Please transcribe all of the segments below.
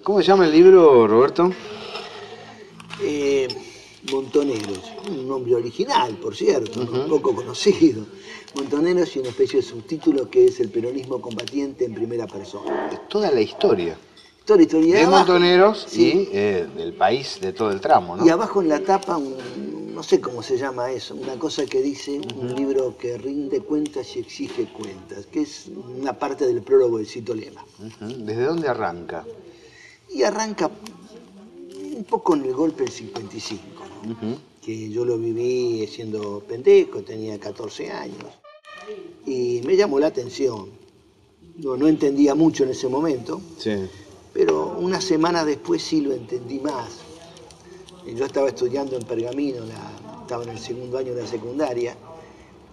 ¿Cómo se llama el libro, Roberto? Montoneros, un nombre original, por cierto, ¿no? Poco conocido. Montoneros y una especie de subtítulo que es el peronismo combatiente en primera persona. Es toda la historia. Toda la historia De abajo, Montoneros sí. Y del país, de todo el tramo, ¿no? Y abajo en la tapa, no sé cómo se llama eso, una cosa que dice un libro que rinde cuentas y exige cuentas, que es una parte del prólogo de Cito Lema. ¿Desde dónde arranca? Y arranca un poco en el golpe del 55, ¿no? Que yo lo viví siendo pendejo, tenía 14 años. Y me llamó la atención. No entendía mucho en ese momento, Sí. pero una semana después sí lo entendí más. Yo estaba estudiando en Pergamino, estaba en el segundo año de la secundaria,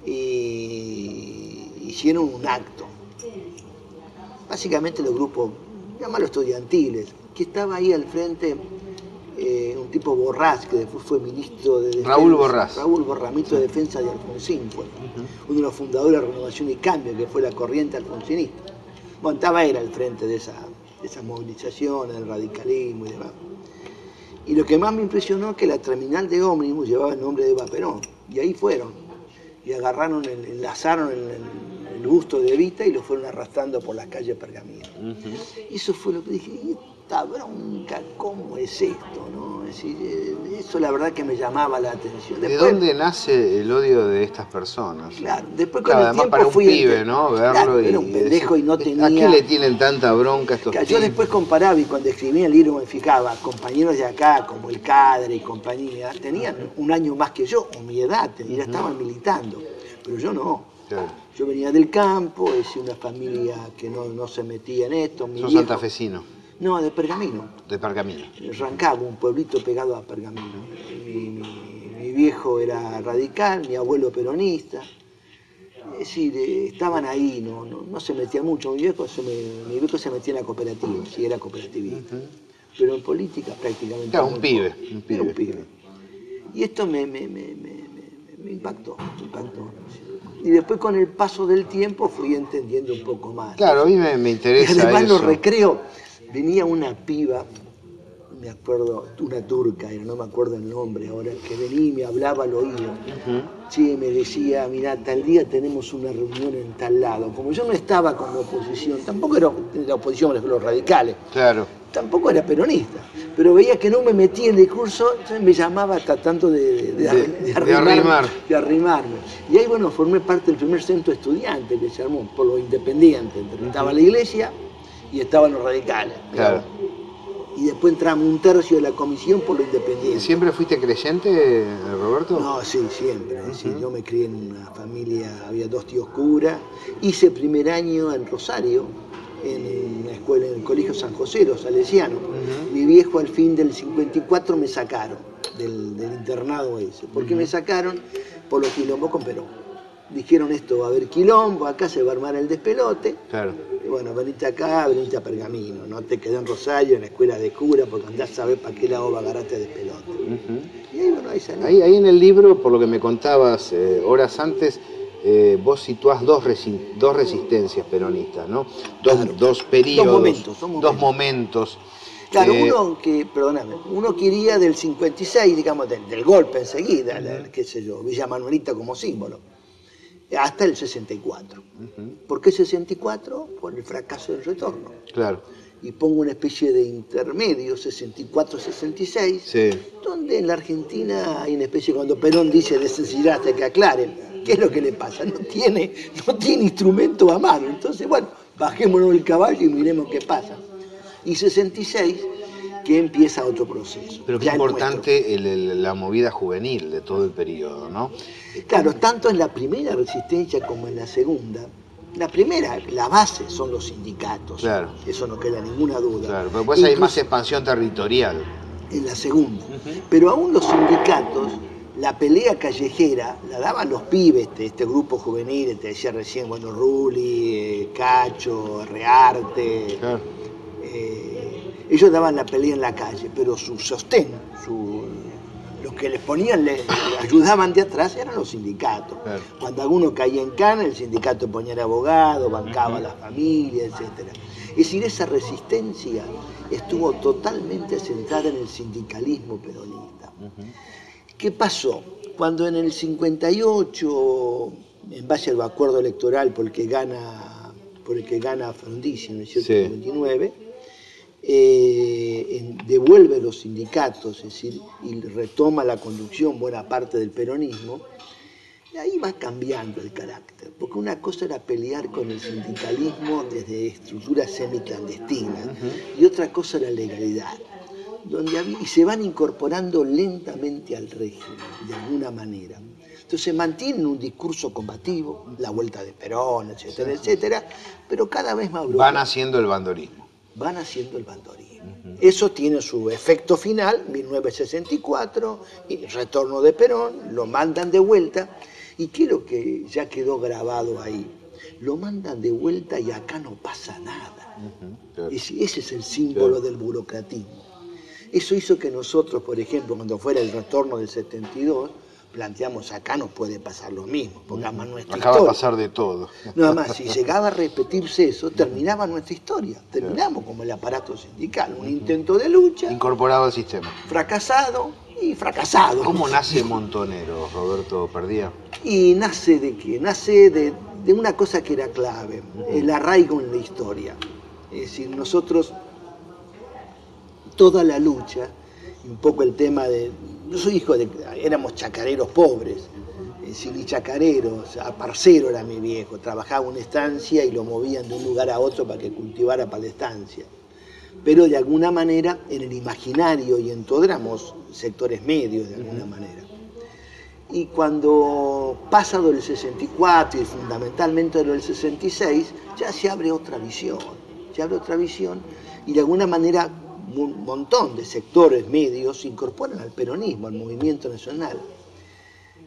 y hicieron un acto. Básicamente los grupos, llamarlo estudiantiles, que estaba ahí al frente un tipo Borrás, que después fue ministro de Defensa. Raúl Borrás. Raúl Borrás, ministro de Defensa de Alfonsín, fue. Uno de los fundadores de Renovación y Cambio, que fue la corriente alfonsinista. Bueno, estaba él al frente de esa movilización, del radicalismo y demás. Y lo que más me impresionó es que la terminal de ómnibus llevaba el nombre de Eva Perón. Y ahí fueron. Y agarraron, enlazaron el busto de Evita y lo fueron arrastrando por las calles Pergamino. Y eso fue lo que dije, y esta bronca, ¿cómo es esto? ¿No? Es decir, eso la verdad que me llamaba la atención. ¿De dónde nace el odio de estas personas? Claro, después con el además tiempo para un fui pibe, ¿no? Verlo claro, y era un pendejo y no tenía... ¿A qué le tienen tanta bronca a estos Yo tipos? después comparaba y cuando escribía el libro me fijaba, compañeros de acá, como el Cadre y compañía, tenían un año más que yo, o mi edad, ya estaban militando, pero yo no. Claro. Yo venía del campo, es una familia que no se metía en esto. ¿Sos santafesino? No, de Pergamino. De Pergamino. Rancagua, un pueblito pegado a Pergamino. Mi viejo era radical, mi abuelo peronista. Es decir, estaban ahí, no se metía mucho. Mi viejo se metía en la cooperativa, sí era cooperativista. Pero en política prácticamente... Claro, un pibe. Era un pibe. Y esto me impactó. Y después con el paso del tiempo fui entendiendo un poco más. Claro, a mí me interesa y además eso. los recreos, venía una piba, me acuerdo, una turca, no me acuerdo el nombre ahora, que venía y me hablaba al oído. Sí, me decía, mirá, tal día tenemos una reunión en tal lado. Como yo no estaba con la oposición, tampoco era la oposición los radicales. Claro. Tampoco era peronista, pero veía que no me metía en el discurso, entonces me llamaba tratando de arrimarme. Y ahí, bueno, formé parte del primer centro estudiante que se armó por los independientes. Estaba la iglesia y estaban los radicales. Claro. Y después entramos un tercio de la comisión por los independientes. ¿Siempre fuiste creyente, Roberto? No, sí, siempre. Sí, yo me crié en una familia, había 2 tíos curas. Hice primer año en Rosario, en la escuela, en el colegio San José, los salesianos. Mi viejo al fin del 54 me sacaron del internado ese. ¿Por qué me sacaron? Por los quilombos con Perón. Dijeron esto, va a haber quilombo, acá se va a armar el despelote. Claro. Y bueno, venite acá, venite a Pergamino, no te quedé en Rosario, en la escuela de cura, porque andás a saber para qué lado va a agarrarte despelote. Y ahí, bueno, ahí salió. Ahí en el libro, por lo que me contabas horas antes, vos situás dos resistencias peronistas, ¿no? Dos periodos, dos momentos. Claro, uno quería del 56, digamos, del golpe enseguida, qué sé yo, Villa Manuelita como símbolo, hasta el 64. ¿Por qué 64? Por el fracaso del retorno. Claro. Y pongo una especie de intermedio, 64-66, sí, donde en la Argentina hay una especie, cuando Perón dice de sencillez hasta que aclaren, ¿qué es lo que le pasa? No tiene instrumento a mano. Entonces, bueno, bajémonos del caballo y miremos qué pasa. Y 66, que empieza otro proceso. Pero qué importante la movida juvenil de todo el periodo, ¿no? Claro, tanto en la primera resistencia como en la segunda. La primera, la base, son los sindicatos. Claro. Eso no queda ninguna duda. Claro, pero después hay más expansión territorial. En la segunda. Pero aún los sindicatos, la pelea callejera la daban los pibes, este grupo juvenil, te decía recién, bueno, Rulli, Cacho, Rearte. Claro. Ellos daban la pelea en la calle, pero su sostén, que les ponían, le ayudaban de atrás eran los sindicatos. Claro. Cuando alguno caía en cana, el sindicato ponía al abogado, bancaba a la familia, etc. Es decir, esa resistencia estuvo totalmente centrada en el sindicalismo peronista. ¿Qué pasó? Cuando en el 58, en base al acuerdo electoral por el que gana Frondizi en el 59, devuelve los sindicatos, es decir, y retoma la conducción buena parte del peronismo, y ahí va cambiando el carácter, porque una cosa era pelear con el sindicalismo desde estructuras semiclandestinas, y otra cosa era legalidad, y se van incorporando lentamente al régimen, de alguna manera. Entonces mantienen un discurso combativo, la vuelta de Perón, etcétera, etcétera, pero cada vez más... Van haciendo el bandolismo. Van haciendo el bandolismo. Eso tiene su efecto final, 1964, y el retorno de Perón, lo mandan de vuelta, y quiero que ya quedó grabado ahí, lo mandan de vuelta y acá no pasa nada. Claro. Ese es el símbolo del burocratismo. Eso hizo que nosotros, por ejemplo, cuando fuera el retorno del 72, planteamos acá no puede pasar lo mismo, porque además nuestra historia... Acaba de pasar de todo. Nada más, si llegaba a repetirse eso, terminaba nuestra historia. Terminamos como el aparato sindical, un intento de lucha. Incorporado al sistema. Fracasado y fracasado. ¿Cómo nace Montonero, Roberto Perdía? Y nace de qué? Nace de una cosa que era clave, el arraigo en la historia. Es decir, nosotros, toda la lucha, un poco el tema de... Yo soy hijo de... éramos chacareros pobres, ni chacareros, parcero era mi viejo, trabajaba en una estancia y lo movían de un lugar a otro para que cultivara para la estancia. Pero de alguna manera, en el imaginario y en todo éramos sectores medios de alguna manera. Y cuando pasa lo del 64 y fundamentalmente lo del 66, ya se abre otra visión, y de alguna manera un montón de sectores medios se incorporan al peronismo, al movimiento nacional.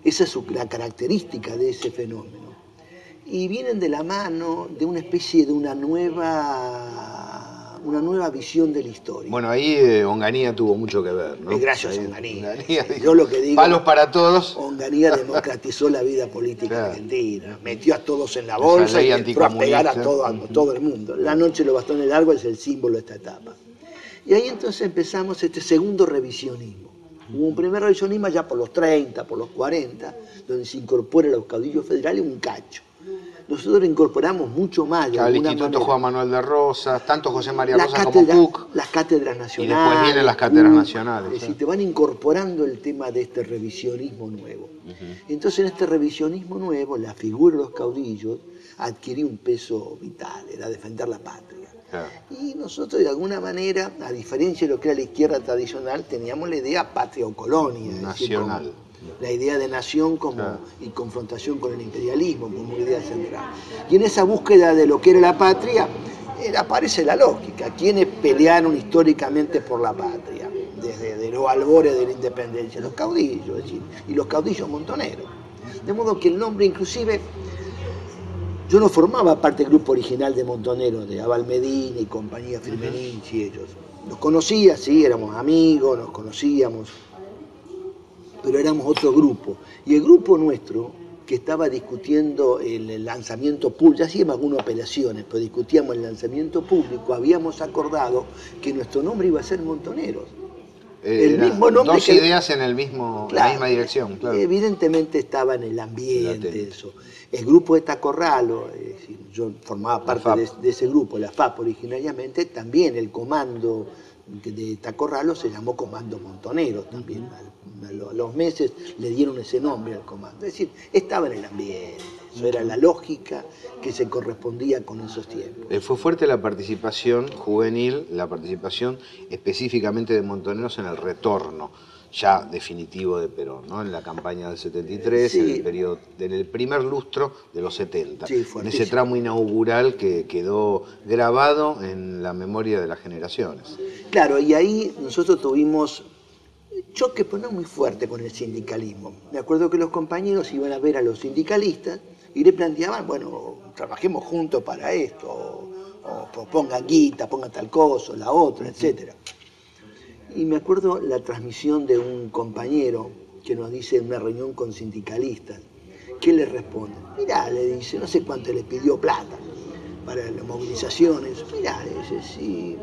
Esa es la característica de ese fenómeno. Y vienen de la mano de una especie de una nueva visión de la historia. Bueno, ahí Onganía tuvo mucho que ver, ¿no? Gracias a Onganía. Yo lo que digo... Palos para todos. Onganía democratizó la vida política argentina, metió a todos en la bolsa y entró a pegar a todo el mundo. La noche de los bastones largos es el símbolo de esta etapa. Y ahí entonces empezamos este segundo revisionismo. Hubo un primer revisionismo ya por los 30, por los 40, donde se incorpora a los caudillos federales un cacho. Nosotros incorporamos mucho más. Al Instituto Juan Manuel de Rosas, tanto José María Rosas como Cook. Las cátedras nacionales. Y después vienen las cátedras nacionales. Es decir, te van incorporando el tema de este revisionismo nuevo. Entonces en este revisionismo nuevo, la figura de los caudillos adquirió un peso vital, era defender la patria. Claro. Y nosotros de alguna manera, a diferencia de lo que era la izquierda tradicional, teníamos la idea patria o colonia. Nacional. Decir, la idea de nación y confrontación con el imperialismo como una idea central. Y en esa búsqueda de lo que era la patria, aparece la lógica. ¿Quiénes pelearon históricamente por la patria? Desde los albores de la independencia, los caudillos, es decir, y los caudillos montoneros. De modo que el nombre inclusive... Yo no formaba parte del grupo original de Montoneros, de Abal Medina y compañía, Firmenich y ellos. Los conocía, sí, éramos amigos, nos conocíamos, pero éramos otro grupo. Y el grupo nuestro, que estaba discutiendo el lanzamiento público, ya hacíamos algunas operaciones, pero discutíamos el lanzamiento público, habíamos acordado que nuestro nombre iba a ser Montoneros. El mismo nombre. Dos ideas en la misma dirección. Claro. Evidentemente estaba en el ambiente eso. El grupo de Tacorralo, yo formaba parte de ese grupo, la FAP originariamente, también el comando de Tacorralo se llamó Comando Montonero también. A los meses le dieron ese nombre al comando. Es decir, estaba en el ambiente. Eso era la lógica que se correspondía con esos tiempos. Fue fuerte la participación juvenil, la participación específicamente de Montoneros en el retorno ya definitivo de Perón, ¿no? En la campaña del 73, sí. En el primer lustro de los 70, sí, en ese tramo inaugural que quedó grabado en la memoria de las generaciones. Claro, y ahí nosotros tuvimos choque, pero no muy fuerte, con el sindicalismo. Me acuerdo que los compañeros iban a ver a los sindicalistas y le planteaban, bueno, trabajemos juntos para esto, o pongan guita, pongan tal cosa, la otra, etcétera. Y me acuerdo la transmisión de un compañero que nos dice en una reunión con sindicalistas, ¿qué le responde? Mirá, le dice, no sé cuánto le pidió plata para las movilizaciones. Mirá, le dice, sí,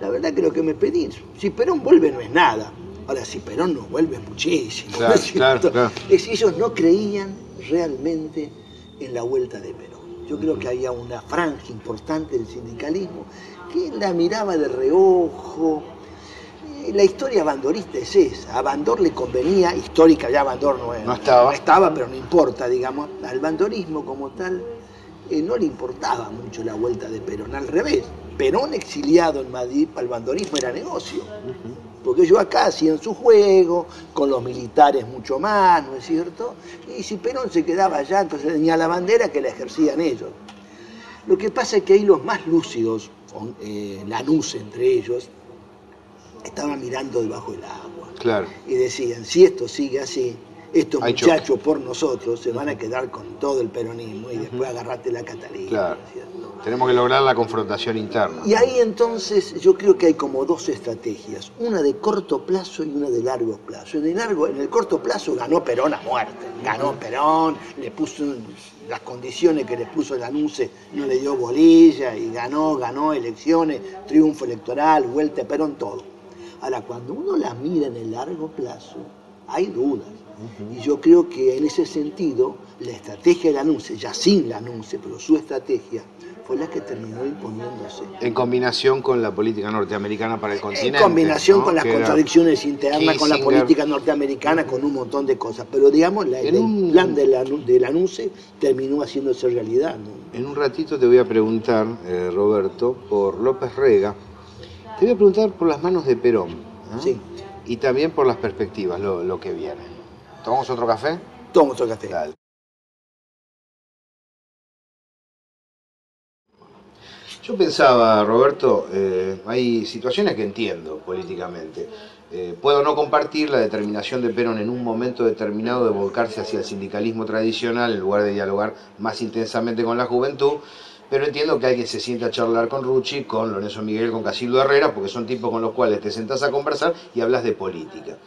la verdad que lo que me pedí, si Perón vuelve no es nada. Ahora, si Perón no vuelve es muchísimo. Claro, claro, claro. Es, ellos no creían realmente en la vuelta de Perón. Yo creo que había una franja importante del sindicalismo que la miraba de reojo. La historia bandorista es esa. A Bandor le convenía, histórica ya Bandor no estaba, pero no importa, digamos. Al bandorismo como tal no le importaba mucho la vuelta de Perón. Al revés, Perón exiliado en Madrid, para el bandorismo era negocio. Porque ellos acá hacían su juego, con los militares mucho más, ¿no es cierto? Y si Perón se quedaba allá, entonces tenía la bandera que la ejercían ellos. Lo que pasa es que ahí los más lúcidos, Lanús entre ellos, estaban mirando debajo del agua. Claro. Y decían, si esto sigue así, estos muchachos por nosotros se van a quedar con todo el peronismo y después agarrate la Catalina. Claro. Tenemos que lograr la confrontación interna. Y ahí entonces yo creo que hay como dos estrategias, una de corto plazo y una de largo plazo. En el corto plazo ganó Perón a muerte, ganó Perón, le puso las condiciones que le puso el anuncio, no le dio bolilla y ganó elecciones, triunfo electoral, vuelta a Perón, todo. Ahora, cuando uno la mira en el largo plazo, hay dudas. Y yo creo que en ese sentido, la estrategia del anuncio, ya sin el anuncio, pero su estrategia, fue la que terminó imponiéndose. En combinación con la política norteamericana para el continente. En combinación, ¿no?, con las que contradicciones internas, Kissinger, con la política norteamericana, con un montón de cosas. Pero digamos, el plan del anuncio terminó haciéndose realidad, ¿no? En un ratito te voy a preguntar, Roberto, por López Rega. Te voy a preguntar por las manos de Perón. Sí. Y también por las perspectivas, lo que viene. ¿Tomamos otro café? Tomamos otro café. Dale. Yo pensaba, Roberto, hay situaciones que entiendo políticamente. Puedo no compartir la determinación de Perón en un momento determinado de volcarse hacia el sindicalismo tradicional en lugar de dialogar más intensamente con la juventud, pero entiendo que alguien se sienta a charlar con Rucci, con Lorenzo Miguel, con Casildo Herrera, porque son tipos con los cuales te sentás a conversar y hablas de política.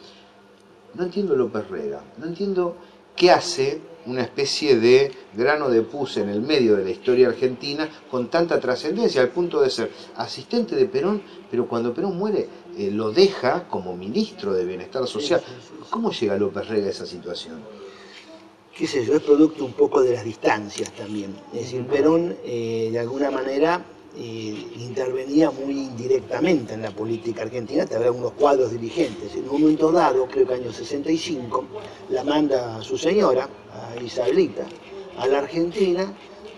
No entiendo López Rega, no entiendo qué hace una especie de grano de pus en el medio de la historia argentina con tanta trascendencia, al punto de ser asistente de Perón, pero cuando Perón muere lo deja como ministro de Bienestar Social. ¿Cómo llega López Rega a esa situación? Qué sé yo, es producto un poco de las distancias también. Es decir, Perón de alguna manera intervenía muy indirectamente en la política argentina, te había unos cuadros dirigentes. En un momento dado, creo que año 65, la manda a su señora, a Isabelita, a la Argentina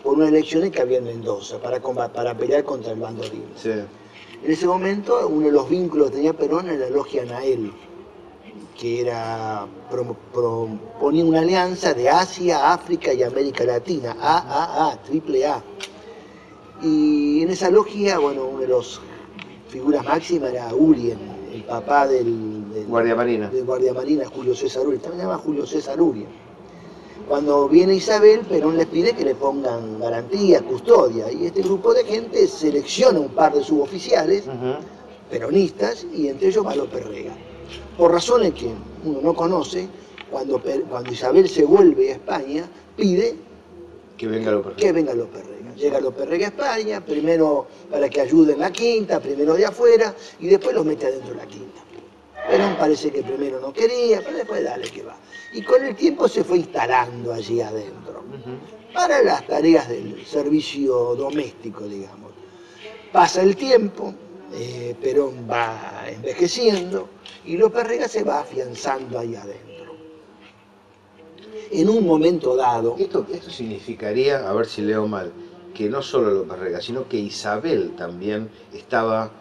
por unas elecciones que había en Mendoza, para pelear contra el bandorismo. Sí. En ese momento, uno de los vínculos que tenía Perón era la logia Nael, que era proponía una alianza de Asia, África y América Latina, triple A. Y en esa logia, bueno, una de las figuras máximas era Urien, el papá del Guardia Marina. Del Guardia Marina, Julio César Urien, también se llama Julio César Urien. Cuando viene Isabel, Perón les pide que le pongan garantía, custodia, y este grupo de gente selecciona un par de suboficiales, peronistas, y entre ellos va López Rega. Por razones que uno no conoce, cuando Isabel se vuelve a España, pide que venga López Rega. Llega López Rega a España, primero para que ayude en la quinta, primero de afuera, y después los mete adentro de la quinta. Perón parece que primero no quería, pero después dale que va. Y con el tiempo se fue instalando allí adentro, para las tareas del servicio doméstico, digamos. Pasa el tiempo, Perón va envejeciendo, y López Rega se va afianzando ahí adentro. En un momento dado... Esto significaría, a ver si leo mal, que no solo López Rega, sino que Isabel también estaba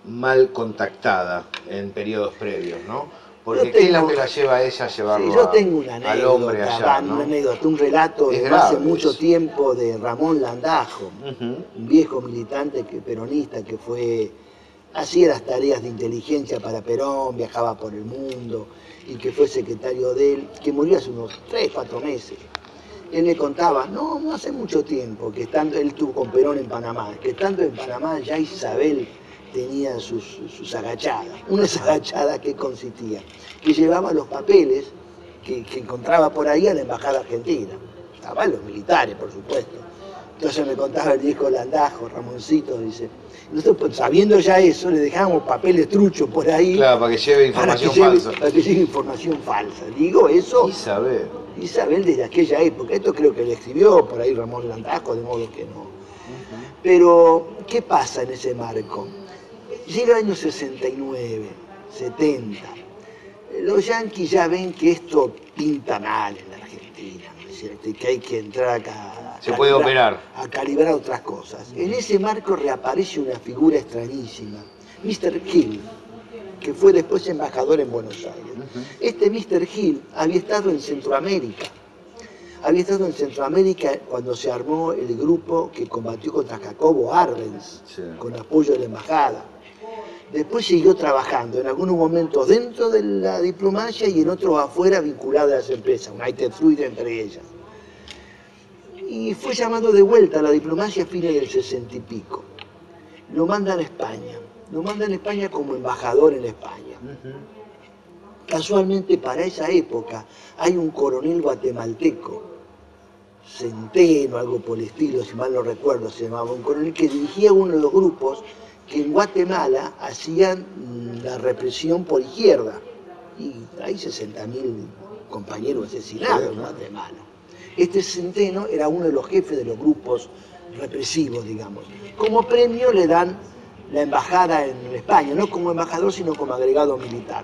mal contactada en periodos previos, ¿no? Porque ¿qué es lo que la lleva a ella a llevarlo yo tengo una anécdota, al hombre allá, ¿no? Una anécdota, un relato de hace mucho tiempo de Ramón Landajo, un viejo militante peronista que hacía las tareas de inteligencia para Perón, viajaba por el mundo y que fue secretario de él, que murió hace unos 3, 4 meses. Él me contaba, no hace mucho tiempo, que él estuvo con Perón en Panamá, que estando en Panamá ya Isabel tenía sus agachadas. Unas agachadas que consistía, que llevaba los papeles que encontraba por ahí a la embajada argentina. Estaban los militares, por supuesto. Entonces me contaba el viejo Landajo, Ramoncito, dice, nosotros pues, sabiendo ya eso, le dejábamos papeles truchos por ahí. Claro, para que lleve información falsa. Para que lleve información falsa. Digo eso. Isabel desde aquella época. Esto creo que le escribió por ahí Ramón Landajo, de modo que no. Pero, ¿qué pasa en ese marco? Llega el año 69, 70. Los yanquis ya ven que esto pinta mal en la Argentina, ¿no es cierto? Y que hay que entrar acá a calibrar otras cosas. En ese marco reaparece una figura extrañísima, Mr. Hill, que fue después embajador en Buenos Aires. Este Mr. Hill había estado en Centroamérica. Había estado en Centroamérica cuando se armó el grupo que combatió contra Jacobo Arbenz, con apoyo de la embajada. Después siguió trabajando en algunos momentos dentro de la diplomacia y en otros afuera vinculado a las empresas, United Fruit entre ellas. Y fue llamado de vuelta a la diplomacia a fines del 60 y pico. Lo mandan a España. Lo mandan a España como embajador en España. Casualmente para esa época hay un coronel guatemalteco, Centeno, algo por el estilo, si mal no recuerdo, se llamaba, un coronel que dirigía uno de los grupos que en Guatemala hacían la represión por izquierda. Y hay 60.000 compañeros asesinados en Guatemala. Este Centeno era uno de los jefes de los grupos represivos, digamos. Como premio le dan la embajada en España, no como embajador, sino como agregado militar.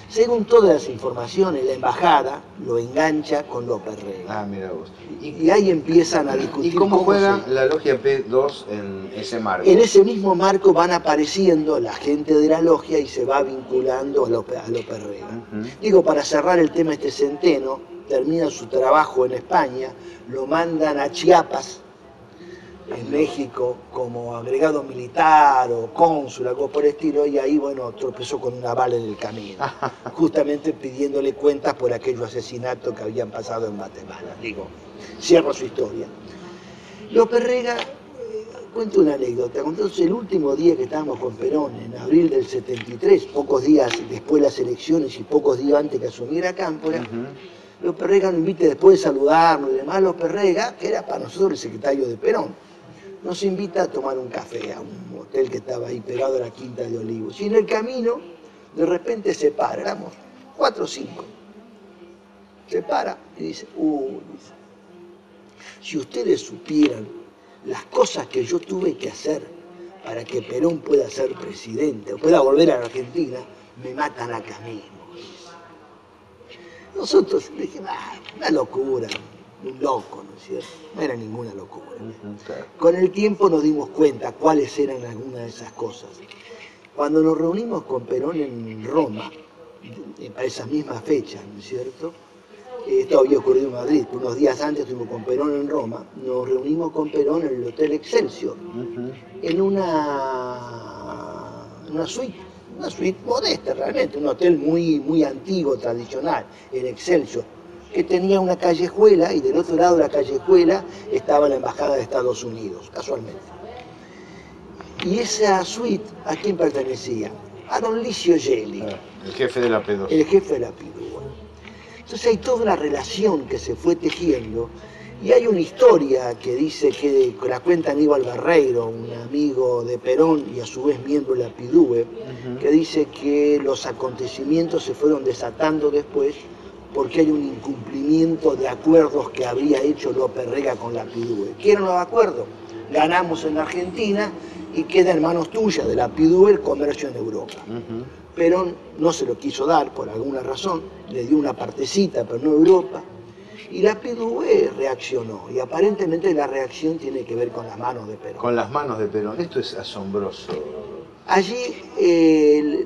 Según todas las informaciones, la embajada lo engancha con López Rega. Ah, mira vos. Y ahí empiezan a discutir. ¿Y cómo juega la logia P2 en ese marco? En ese mismo marco van apareciendo la gente de la logia y se va vinculando a López Rega. Digo, para cerrar el tema, este Centeno termina su trabajo en España, lo mandan a Chiapas, en México, como agregado militar o cónsul, algo por el estilo, y ahí, bueno, tropezó con una bala en el camino, justamente pidiéndole cuentas por aquellos asesinatos que habían pasado en Guatemala. Digo, cierro su historia. López Rega, cuento una anécdota. Entonces, el último día que estábamos con Perón, en abril del 73, pocos días después de las elecciones y pocos días antes que asumiera Cámpora, López Rega nos invita, después de saludarnos y demás, López Rega, que era para nosotros el secretario de Perón, nos invita a tomar un café a un hotel que estaba ahí pegado a la Quinta de Olivos. Y en el camino, de repente se para, éramos 4 o 5. Se para y dice, dice, si ustedes supieran las cosas que yo tuve que hacer para que Perón pueda ser presidente o pueda volver a la Argentina, me matan acá mismo. Dice. Nosotros dijimos, una locura. Un loco, ¿no es cierto? No era ninguna locura. Con el tiempo nos dimos cuenta cuáles eran algunas de esas cosas. Cuando nos reunimos con Perón en Roma, para esa misma fecha, ¿no es cierto? Esto había ocurrido en Madrid, unos días antes estuvimos con Perón en Roma, nos reunimos con Perón en el Hotel Excelsior, en una suite modesta realmente, un hotel muy antiguo, tradicional, el Excelsior, que tenía una callejuela y del otro lado de la callejuela estaba la Embajada de Estados Unidos, casualmente. Y esa suite, ¿a quién pertenecía? A don Licio Gelli. El jefe de la P2. El jefe de la P2. Entonces hay toda una relación que se fue tejiendo y hay una historia que dice que la cuenta Aníbal Barreiro, un amigo de Perón y a su vez miembro de la PIDUE, que dice que los acontecimientos se fueron desatando después porque hay un incumplimiento de acuerdos que habría hecho López Rega con la PIDUE. ¿Qué eran los acuerdos? Ganamos en la Argentina y queda en manos tuyas de la PIDUE el comercio en Europa. Perón no se lo quiso dar por alguna razón, le dio una partecita, pero no Europa, y la PIDUE reaccionó, y aparentemente la reacción tiene que ver con las manos de Perón. Con las manos de Perón, esto es asombroso. Allí,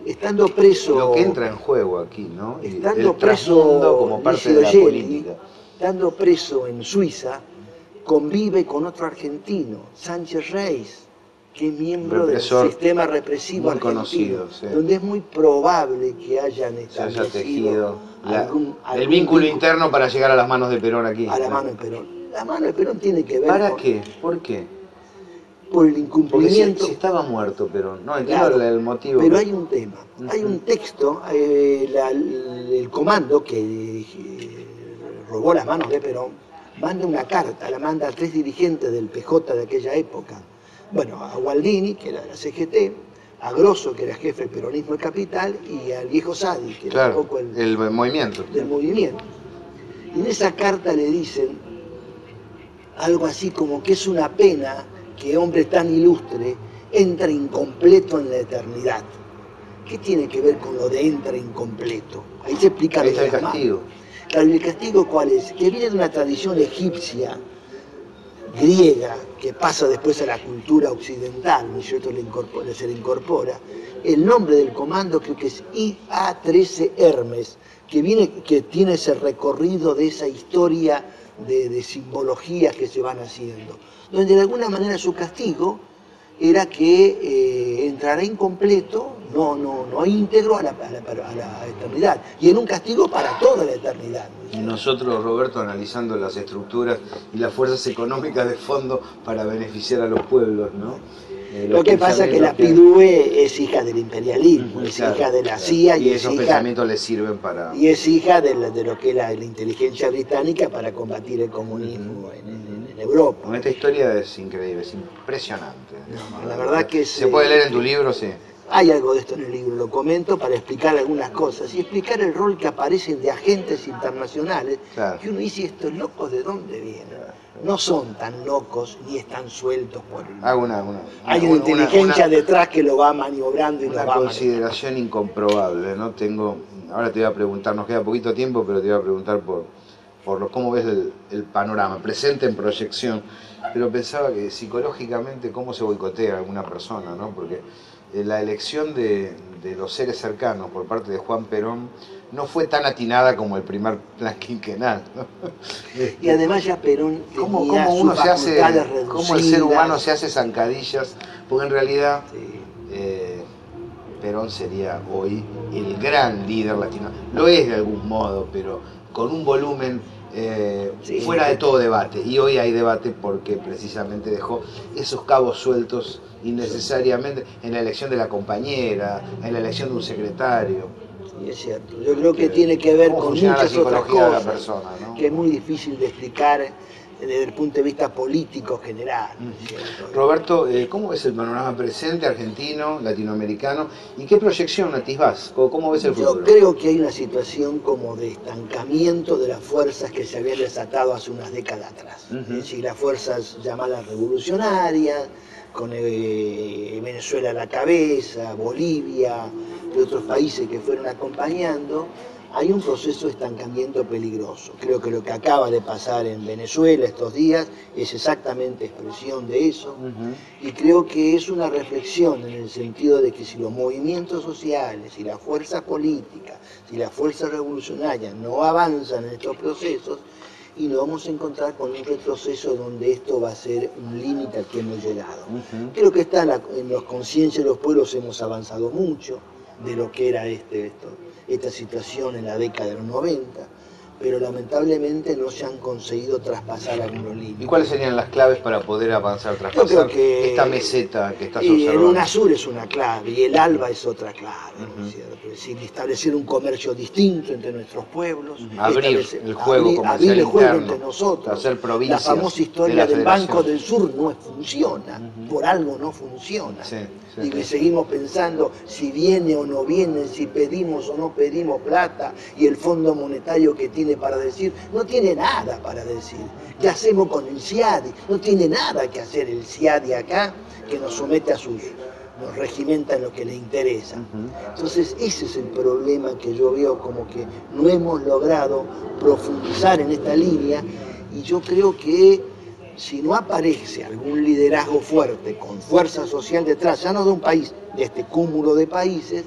estando preso... Lo que entra en juego aquí, ¿no? Estando el trasfondo como parte de la política. Estando preso en Suiza, convive con otro argentino, Sánchez Reis, que es miembro del sistema represivo argentino, conocido, sí, donde es muy probable que hayan establecido el vínculo interno para llegar a las manos de Perón aquí. A la mano de Perón. La mano de Perón tiene que ver ¿Para qué? ¿Por qué? por el incumplimiento. Si estaba muerto, pero no entiendo claro, el motivo. Pero hay un tema, hay un texto, el comando que robó las manos de Perón, manda una carta, la manda a 3 dirigentes del PJ de aquella época. Bueno, a Gualdini, que era de la CGT, a Grosso, que era jefe del peronismo de Capital, y al viejo Sadi, que era un poco el movimiento. Del movimiento. Y en esa carta le dicen algo así como que es una pena que hombre tan ilustre entra incompleto en la eternidad. ¿Qué tiene que ver con lo de entra incompleto? Ahí se explica lo de el castigo. Claro, ¿el castigo cuál es? Que viene de una tradición egipcia, griega, que pasa después a la cultura occidental, ¿no es cierto? Se le incorpora. El nombre del comando creo que es IA-13 Hermes, que tiene ese recorrido de esa historia de simbologías que se van haciendo, donde de alguna manera su castigo era que entrará incompleto, no íntegro a la eternidad, y en un castigo para toda la eternidad. Y nosotros, Roberto, analizando las estructuras y las fuerzas económicas de fondo para beneficiar a los pueblos, ¿no? Lo que pasa es que la PIDUE es hija del imperialismo, es hija de la CIA y esos pensamientos le sirven para... Y es hija de lo que es la inteligencia británica para combatir el comunismo en Europa. Esta historia es increíble, es impresionante. No, la verdad que se puede leer en tu libro, sí. Hay algo de esto en el libro, lo comento para explicar algunas cosas y explicar el rol que aparecen de agentes internacionales, claro. Que uno dice, ¿estos locos de dónde vienen? No son tan locos ni están sueltos por el... Hay una inteligencia detrás que lo va maniobrando y lo va maniobrando. Una consideración incomprobable, ¿no? Ahora te voy a preguntar, nos queda poquito tiempo, pero te voy a preguntar por cómo ves el panorama, presente en proyección. Pero pensaba que psicológicamente cómo se boicotea a alguna persona, ¿no? Porque la elección de los seres cercanos por parte de Juan Perón no fue tan atinada como el primer plan quinquenal, ¿no? Y además ya Perón ¿Cómo uno se hace, cómo el ser humano se hace zancadillas? Porque en realidad Perón sería hoy el gran líder latino. Lo es de algún modo, pero con un volumen fuera de todo debate. Y hoy hay debate porque precisamente dejó esos cabos sueltos innecesariamente en la elección de la compañera, en la elección de un secretario. Sí, es cierto. Yo creo que tiene que ver con muchas otras cosas, persona, ¿no? Que es muy difícil de explicar desde el punto de vista político general. Roberto, ¿cómo ves el panorama presente argentino, latinoamericano? ¿Y qué proyección atisbás? ¿Cómo ves el futuro? Yo creo que hay una situación como de estancamiento de las fuerzas que se habían desatado hace unas décadas atrás. Es decir, las fuerzas llamadas revolucionarias, con Venezuela a la cabeza, Bolivia, y otros países que fueron acompañando, hay un proceso de estancamiento peligroso. Creo que lo que acaba de pasar en Venezuela estos días es exactamente expresión de eso, y creo que es una reflexión en el sentido de que si los movimientos sociales, si las fuerzas políticas, si las fuerzas revolucionarias no avanzan en estos procesos, y nos vamos a encontrar con un retroceso donde esto va a ser un límite al que hemos llegado. Creo que está en la conciencia de los pueblos hemos avanzado mucho de lo que era esta situación en la década de los 90, pero lamentablemente no se han conseguido traspasar algunos límites. ¿Y cuáles serían las claves para poder avanzar, traspasar esta meseta que estás observando? El UNASUR es una clave y el ALBA es otra clave, ¿no es cierto? Es decir, establecer un comercio distinto entre nuestros pueblos, abrir el juego comercial interno, entre nosotros. Hacer provincias. La famosa historia del Banco del Sur no funciona, por algo no funciona. Y que seguimos pensando si viene o no viene, si pedimos o no pedimos plata, y el Fondo Monetario que tiene para decir, no tiene nada para decir. ¿Qué hacemos con el CIADI? No tiene nada que hacer el CIADI acá, que nos somete a nos regimenta en lo que le interesa. Entonces ese es el problema que yo veo, como que no hemos logrado profundizar en esta línea, y yo creo que si no aparece algún liderazgo fuerte, con fuerza social detrás, ya no de un país, de este cúmulo de países,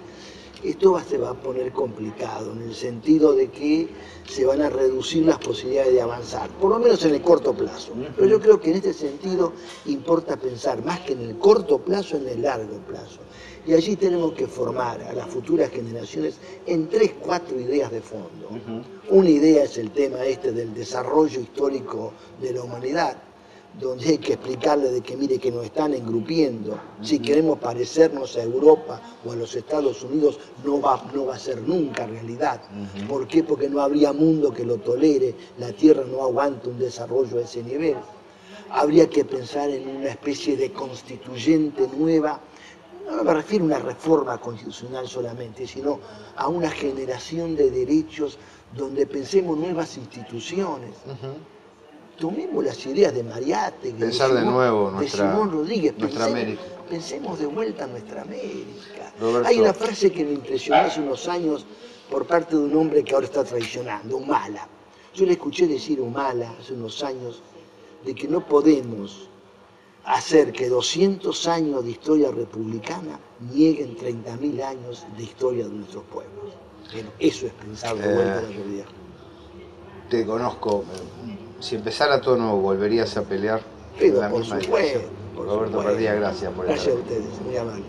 esto se va a poner complicado, en el sentido de que se van a reducir las posibilidades de avanzar, por lo menos en el corto plazo. Pero yo creo que en este sentido importa pensar más que en el corto plazo, en el largo plazo. Y allí tenemos que formar a las futuras generaciones en 3, 4 ideas de fondo. Una idea es el tema del desarrollo histórico de la humanidad. donde hay que explicarle de que mire que nos están engrupiendo. Si queremos parecernos a Europa o a los Estados Unidos, no va a ser nunca realidad. ¿Por qué? Porque no habría mundo que lo tolere, la Tierra no aguanta un desarrollo a ese nivel. Habría que pensar en una especie de constituyente nueva. No me refiero a una reforma constitucional solamente, sino a una generación de derechos donde pensemos nuevas instituciones. Tomemos las ideas de Mariátegui, pensar de nuevo de Simón Rodríguez, nuestra América. Pensemos de vuelta en nuestra América. Roberto. Hay una frase que me impresionó hace unos años por parte de un hombre que ahora está traicionando, Humala. Yo le escuché decir a Humala hace unos años de que no podemos hacer que 200 años de historia republicana nieguen 30.000 años de historia de nuestros pueblos. Bueno, eso es pensar de vuelta a la realidad. Te conozco. Si empezara todo nuevo, ¿volverías a pelear Pero en la por misma supuesto, dirección? Roberto Perdía, gracias por estar. Gracias a ustedes, muy amable.